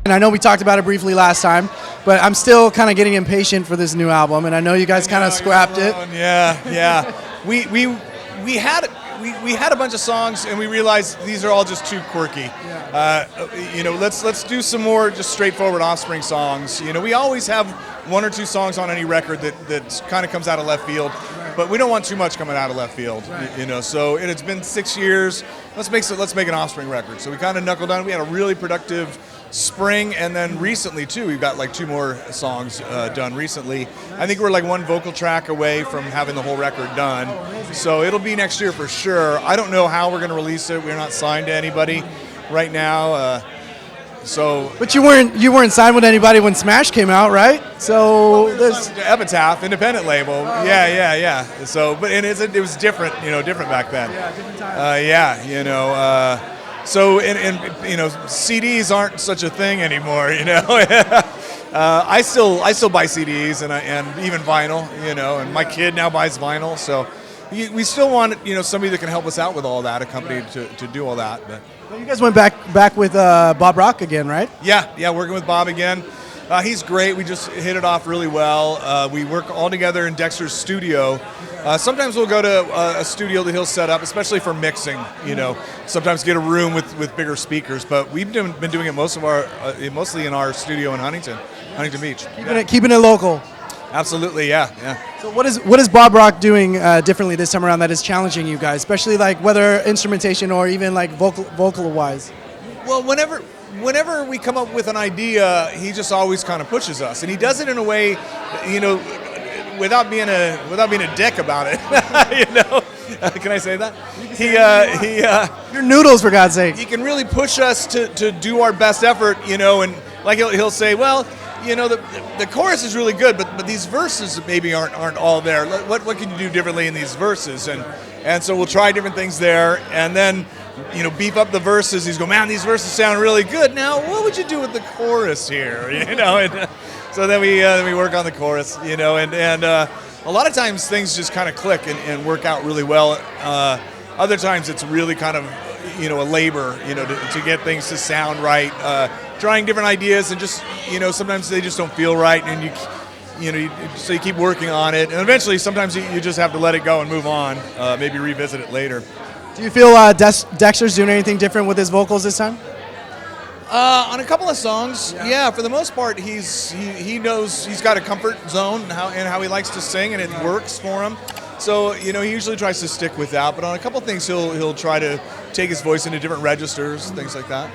And I know we talked about it briefly last time, but I'm still kind of getting impatient for this new album, and I know you guys kind of scrapped it. Yeah. We had a bunch of songs, and we realized these are all just too quirky. Yeah. Let's do some more just straightforward Offspring songs. We always have one or two songs on any record that kind of comes out of left field, but we don't want too much coming out of left field. Right. So it's been 6 years. Let's make an Offspring record. So we kind of knuckled down. We had a really productive spring, and then recently too, we've got like 2 more songs done recently. I think we're like 1 vocal track away from having the whole record done. So it'll be next year for sure. I don't know how we're going to release it. We're not signed to anybody right now. But you weren't signed with anybody when Smash came out, right? So there's Epitaph, independent label. Yeah. So, but it was different, different back then. Yeah, different time. So CDs aren't such a thing anymore. I still buy CDs and even vinyl. And my kid now buys vinyl. So we still want somebody that can help us out with all that, a company to do all that. But you guys went back with Bob Rock again, right? Yeah, working with Bob again. He's great. We just hit it off really well. We work all together in Dexter's studio. Sometimes we'll go to a studio that he'll set up, especially for mixing. Sometimes get a room with bigger speakers. But we've been doing it mostly in our studio in Huntington Beach. Keeping it local. Absolutely, yeah. So what is Bob Rock doing differently this time around that is challenging you guys, especially like whether instrumentation or even like vocal wise? Well, whenever we come up with an idea, he just always kind of pushes us, and he does it in a way, without being a dick about it. Can I say that? You're Noodles, for God's sake. He can really push us to do our best effort, and like he'll say, well, the chorus is really good, but these verses maybe aren't all there. What can you do differently in these verses? And so we'll try different things there, and then beef up the verses. He's going, man, these verses sound really good. Now, what would you do with the chorus here? And so then we work on the chorus, and a lot of times things just kind of click and work out really well. Other times it's really kind of a labor, to get things to sound right. Trying different ideas and just sometimes they just don't feel right, and so you keep working on it, and eventually sometimes you just have to let it go and move on. Maybe revisit it later. Do you feel Dexter's doing anything different with his vocals this time? On a couple of songs, yeah. For the most part, he knows he's got a comfort zone and how he likes to sing, and it works for him. So he usually tries to stick with that. But on a couple of things, he'll try to take his voice into different registers, things like that.